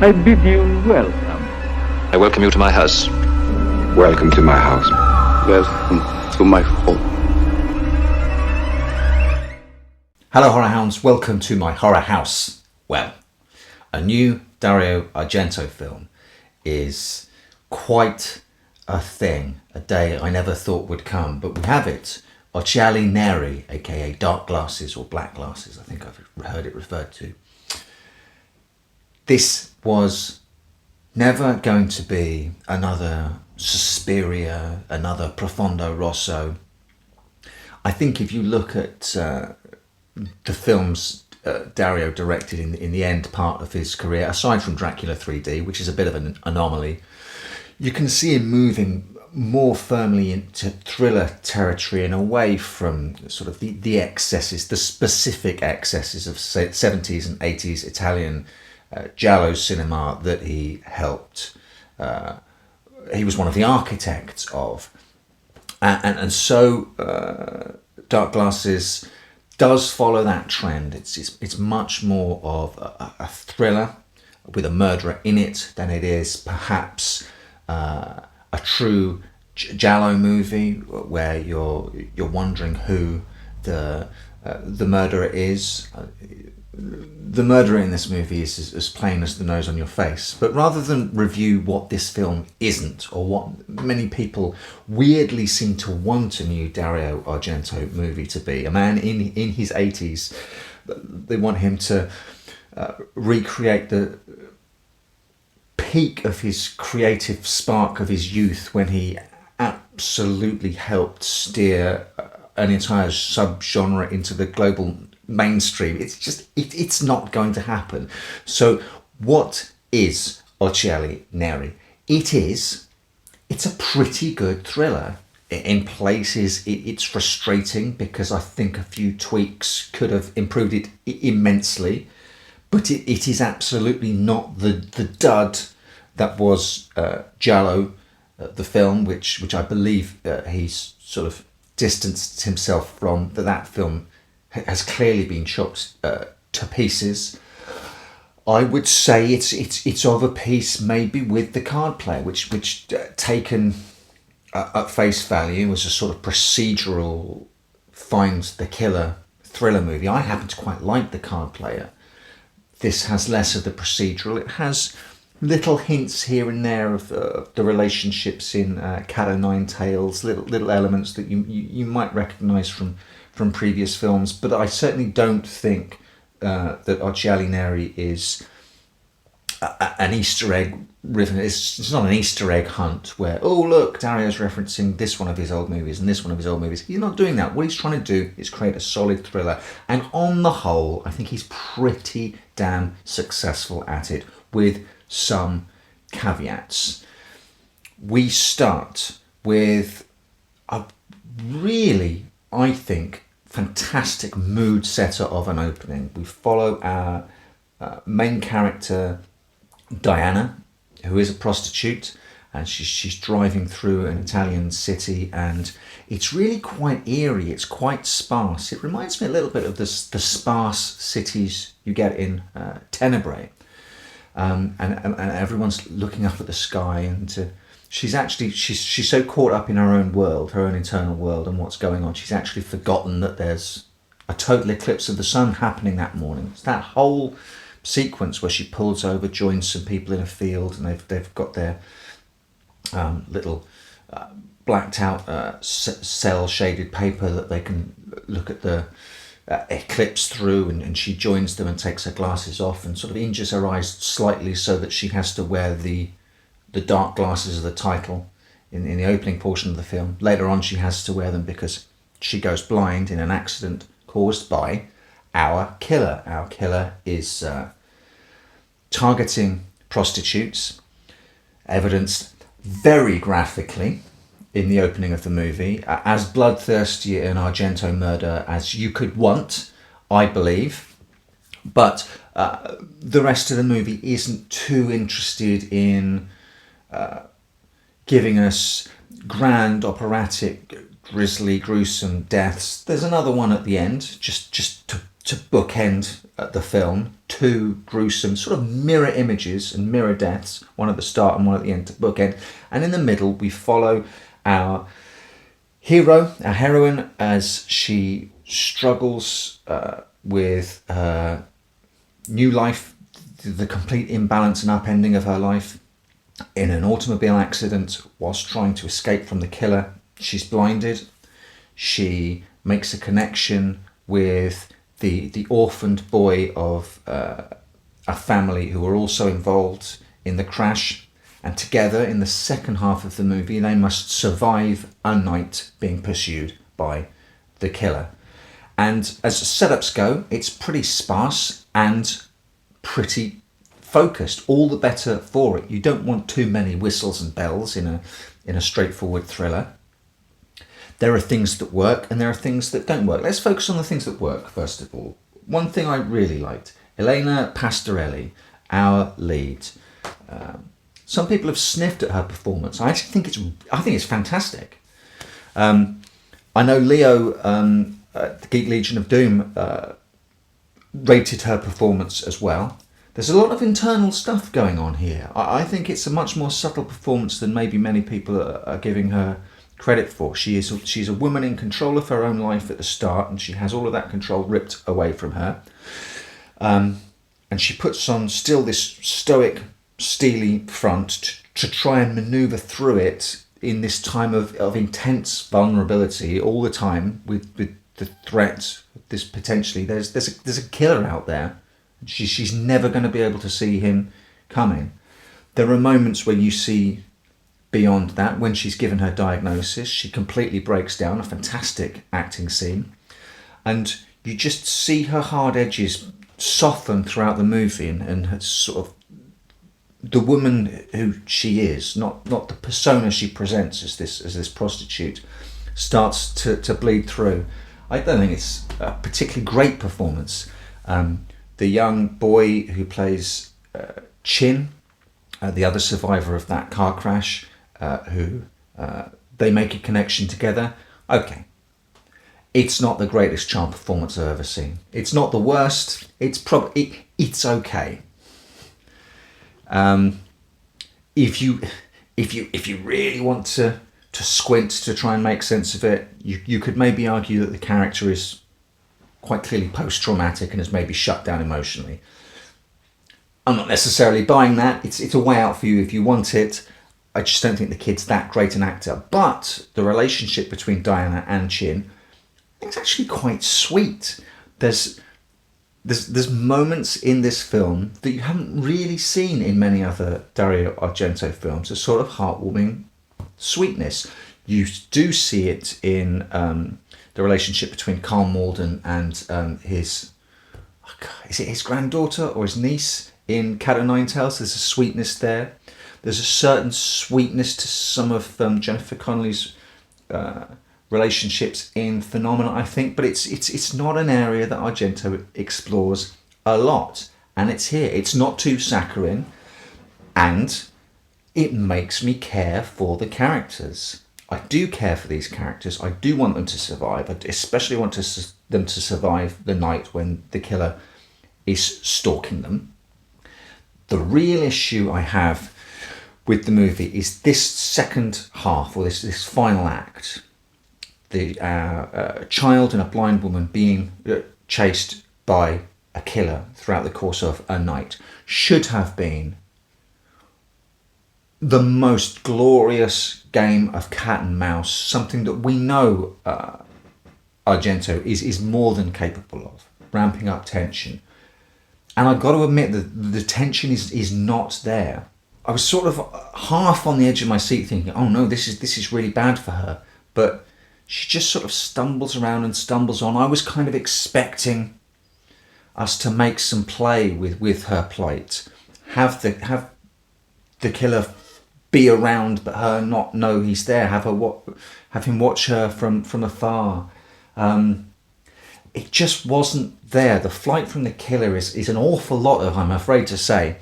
I bid you welcome. I welcome you to my house. Welcome to my house. Welcome to my home. Hello Horror Hounds, welcome to my horror house. Well, a new Dario Argento film is quite a thing, a day I never thought would come, but we have it. Occhiali Neri, aka dark glasses or black glasses, I think I've heard it referred to. This was never going to be another Suspiria, another Profondo Rosso. I think if you look at the films Dario directed in the end part of his career, aside from Dracula 3D, which is a bit of an anomaly, you can see him moving more firmly into thriller territory and away from sort of the excesses, the specific excesses of 70s and 80s Italian giallo cinema that he helped. He was one of the architects of. And so Dark Glasses does follow that trend. It's much more of a thriller with a murderer in it than it is perhaps a true giallo movie where you're wondering who the murderer is. The murderer in this movie is as plain as the nose on your face. But rather than review what this film isn't, or what many people weirdly seem to want a new Dario Argento movie to be, a man in his 80s, they want him to recreate the peak of his creative spark of his youth when he absolutely helped steer an entire subgenre into the global mainstream. It's not going to happen. So what is Occhiali Neri? It's a pretty good thriller. In places it's frustrating because I think a few tweaks could have improved it immensely, but it is absolutely not the dud that was Giallo, the film, which I believe he's sort of distanced himself from. That film has clearly been chopped to pieces. I would say it's of a piece maybe with The Card Player, which taken at face value was a sort of procedural find the killer thriller movie. I happen to quite like The Card Player. This has less of the procedural. It has little hints here and there of the relationships in Cat O' Nine Tails, little elements that you might recognise from previous films, but I certainly don't think that Occhiali Neri is an Easter egg riven. It's not an Easter egg hunt where, oh look, Dario's referencing this one of his old movies and this one of his old movies. He's not doing that. What he's trying to do is create a solid thriller, and on the whole I think he's pretty damn successful at it, with some caveats. We start with a really, I think, fantastic mood setter of an opening. We follow our main character Diana, who is a prostitute, and she's driving through an Italian city, and it's really quite eerie. It's quite sparse. It reminds me a little bit of the sparse cities you get in Tenebrae, and everyone's looking up at the sky, and she's so caught up in her own world, her own internal world, and what's going on. She's actually forgotten that there's a total eclipse of the sun happening that morning. It's that whole sequence where she pulls over, joins some people in a field, and they've got their little blacked out cell shaded paper that they can look at the eclipse through, and she joins them and takes her glasses off and sort of injures her eyes slightly so that she has to wear the dark glasses of the title in the opening portion of the film. Later on she has to wear them because she goes blind in an accident caused by our killer. Our killer is targeting prostitutes, evidenced very graphically in the opening of the movie, as bloodthirsty an Argento murder as you could want, I believe. But the rest of the movie isn't too interested in giving us grand, operatic, grisly, gruesome deaths. There's another one at the end, just to to bookend the film, two gruesome sort of mirror images and mirror deaths, one at the start and one at the end to bookend. And in the middle, we follow our hero, our heroine, as she struggles with new life, the complete imbalance and upending of her life in an automobile accident whilst trying to escape from the killer. She's blinded. She makes a connection with the orphaned boy of a family who are also involved in the crash, and together in the second half of the movie they must survive a night being pursued by the killer. And as setups go, it's pretty sparse and pretty focused, all the better for it. You don't want too many whistles and bells in a straightforward thriller. There are things that work and there are things that don't work. Let's focus on the things that work first of all. One thing I really liked, Elena Pastorelli, our lead. Some people have sniffed at her performance. I actually think it's fantastic. I know Leo, the Geek Legion of Doom, rated her performance as well. There's a lot of internal stuff going on here. I think it's a much more subtle performance than maybe many people are giving her credit for. She's a woman in control of her own life at the start, and she has all of that control ripped away from her. And she puts on still this stoic, steely front to try and maneuver through it in this time of intense vulnerability all the time with the threat. This potentially there's a killer out there. She's never going to be able to see him coming. There are moments where you see beyond that. When she's given her diagnosis, she completely breaks down. A fantastic acting scene, and you just see her hard edges soften throughout the movie, and her sort of the woman who she is, not the persona she presents as this prostitute, starts to bleed through. I don't think it's a particularly great performance. The young boy who plays Chin, the other survivor of that car crash, who they make a connection together. Okay, it's not the greatest child performance I've ever seen. It's not the worst. It's okay. If you really want to squint to try and make sense of it, you could maybe argue that the character is quite clearly post-traumatic and is maybe shut down emotionally. I'm not necessarily buying that. It's a way out for you if you want it. I just don't think the kid's that great an actor. But the relationship between Diana and Chin, I think it's actually quite sweet. There's moments in this film that you haven't really seen in many other Dario Argento films, a sort of heartwarming sweetness. You do see it in the relationship between Carl Malden and is it his granddaughter or his niece in Cat o' Nine Tails. There's a sweetness there. There's a certain sweetness to some of Jennifer Connelly's relationships in Phenomena, I think, but it's not an area that Argento explores a lot, and it's here. It's not too saccharine, and it makes me care for the characters. I do care for these characters. I do want them to survive. I especially want them to survive the night when the killer is stalking them. The real issue I have with the movie is this second half, or this final act. The child and a blind woman being chased by a killer throughout the course of a night should have been the most glorious game of cat and mouse, something that we know Argento is more than capable of, ramping up tension. And I've got to admit that the tension is not there. I was sort of half on the edge of my seat thinking, oh no, this is really bad for her. But she just sort of stumbles around and stumbles on. I was kind of expecting us to make some play with her plight. Have the killer be around but her not know he's there. Have him watch her from afar. It just wasn't there. The flight from the killer is an awful lot of, I'm afraid to say,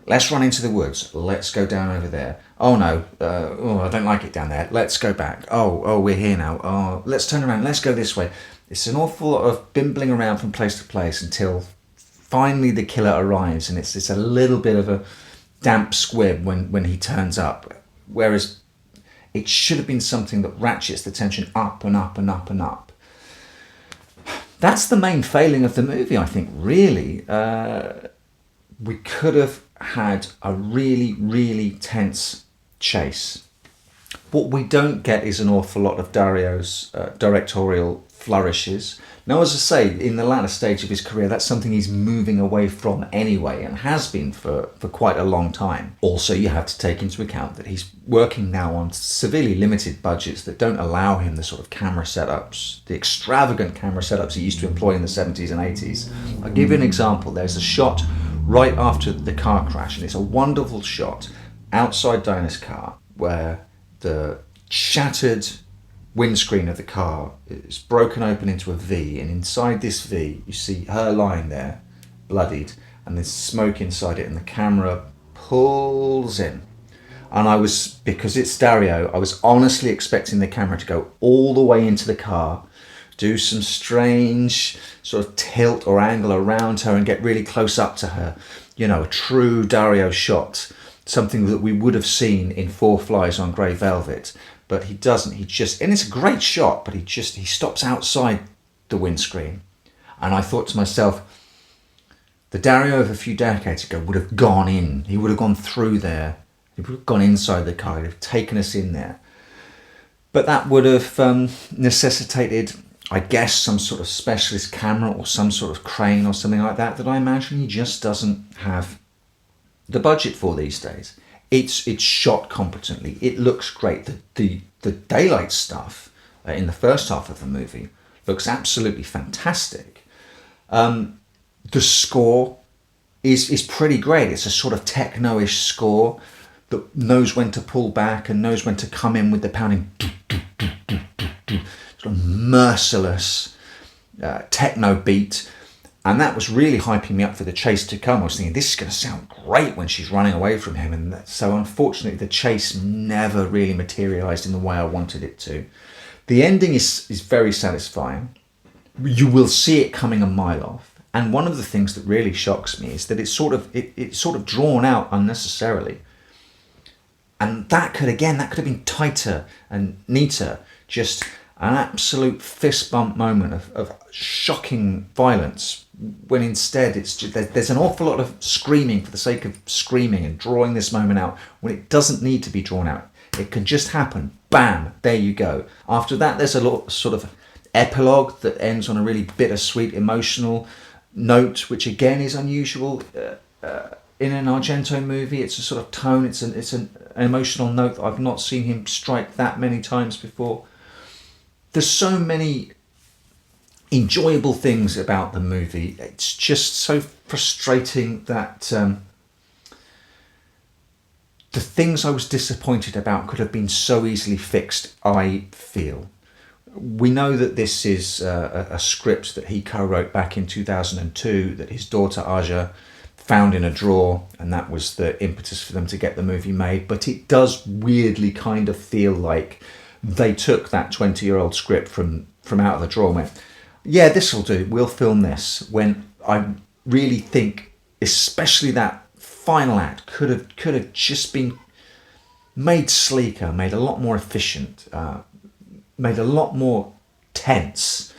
let's run into the woods. Let's go down over there. Oh no, I don't like it down there. Let's go back. Oh, we're here now. Oh, let's turn around. Let's go this way. It's an awful lot of bimbling around from place to place until finally the killer arrives, and it's a little bit of a damp squib when he turns up. Whereas it should have been something that ratchets the tension up and up and up and up. That's the main failing of the movie, I think, really. We could have had a really, really tense chase. What we don't get is an awful lot of Dario's directorial flourishes. Now, as I say, in the latter stage of his career, that's something he's moving away from anyway, and has been for quite a long time. Also, you have to take into account that he's working now on severely limited budgets that don't allow him the sort of camera setups, the extravagant camera setups he used to employ in the 70s and 80s. I'll give you an example. There's a shot right after the car crash, and it's a wonderful shot outside Dinah's car where the shattered windscreen of the car is broken open into a V, and inside this V you see her lying there bloodied, and there's smoke inside it, and the camera pulls in. And because it's Dario, I was honestly expecting the camera to go all the way into the car, do some strange sort of tilt or angle around her and get really close up to her, a true Dario shot, something that we would have seen in Four Flies on Grey Velvet. But he doesn't. And it's a great shot, but he stops outside the windscreen. And I thought to myself, the Dario of a few decades ago would have gone in. He would have gone through there. He would have gone inside the car. He'd have taken us in there. But that would have necessitated, I guess, some sort of specialist camera or some sort of crane or something like that I imagine he just doesn't have the budget for these days. It's shot competently. It looks great. The daylight stuff in the first half of the movie looks absolutely fantastic. The score is pretty great. It's a sort of techno-ish score that knows when to pull back and knows when to come in with the pounding, sort of merciless techno beat. And that was really hyping me up for the chase to come. I was thinking, this is going to sound great when she's running away from him. And so unfortunately, the chase never really materialised in the way I wanted it to. The ending is very satisfying. You will see it coming a mile off. And one of the things that really shocks me is that it's sort of drawn out unnecessarily. And that could have been tighter and neater. Just an absolute fist bump moment of shocking violence, when instead there's an awful lot of screaming for the sake of screaming and drawing this moment out when it doesn't need to be drawn out. It can just happen. Bam, there you go. After that, there's a lot sort of epilogue that ends on a really bittersweet, emotional note, which again is unusual in an Argento movie. It's a sort of tone. It's an emotional note that I've not seen him strike that many times before. There's so many enjoyable things about the movie. It's just so frustrating that the things I was disappointed about could have been so easily fixed, I feel. We know that this is a script that he co-wrote back in 2002 that his daughter Aja found in a drawer, and that was the impetus for them to get the movie made. But it does weirdly kind of feel like they took that 20-year-old script from out of the drawer and went, yeah, this will do, we'll film this, when I really think especially that final act could have just been made sleeker, made a lot more efficient, made a lot more tense,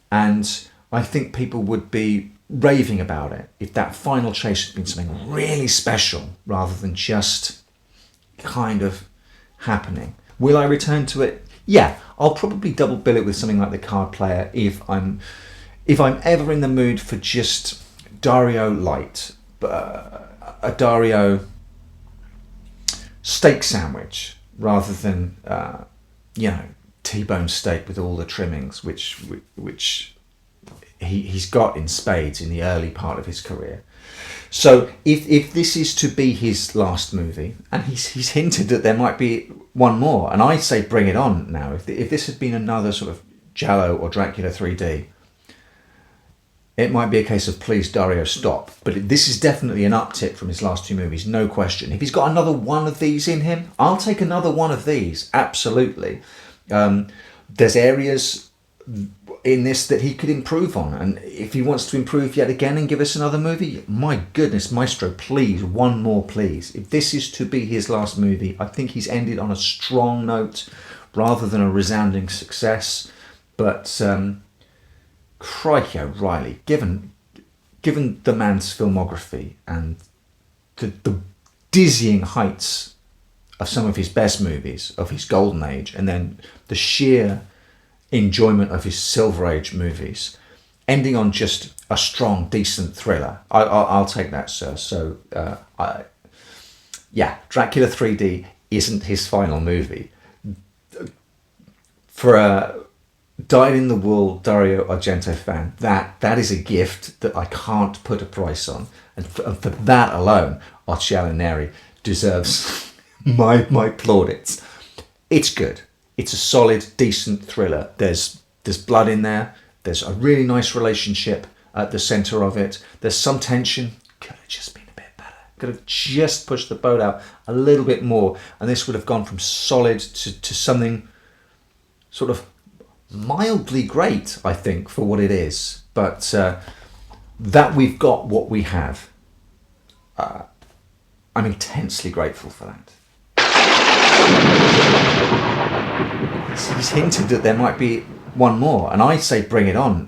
and I think people would be raving about it if that final chase had been something really special rather than just kind of happening. Will I return to it? Yeah, I'll probably double bill it with something like The Card Player if I'm ever in the mood for just Dario light, a Dario steak sandwich rather than T-bone steak with all the trimmings, which he's got in spades in the early part of his career. So if this is to be his last movie, and he's hinted that there might be one more, and I say bring it on now. If this had been another sort of Giallo or Dracula 3D, it might be a case of please Dario stop. But this is definitely an uptick from his last two movies, no question. If he's got another one of these in him, I'll take another one of these, absolutely. There's areas in this that he could improve on. And if he wants to improve yet again and give us another movie, my goodness, Maestro, please, one more, please. If this is to be his last movie, I think he's ended on a strong note rather than a resounding success. But crikey O'Reilly, given the man's filmography and the dizzying heights of some of his best movies, of his golden age, and then the sheer enjoyment of his Silver Age movies, ending on just a strong, decent thriller. I'll take that, sir. So, Dracula 3D isn't his final movie. For a dyed-in-the-wool Dario Argento fan, that is a gift that I can't put a price on. And for that alone, Occhiali Neri deserves my plaudits. It's good. It's a solid, decent thriller. There's blood in there. There's a really nice relationship at the centre of it. There's some tension. Could have just been a bit better. Could have just pushed the boat out a little bit more. And this would have gone from solid to something sort of mildly great, I think, for what it is. But that we've got what we have. I'm intensely grateful for that. He's hinted that there might be one more, and I say bring it on.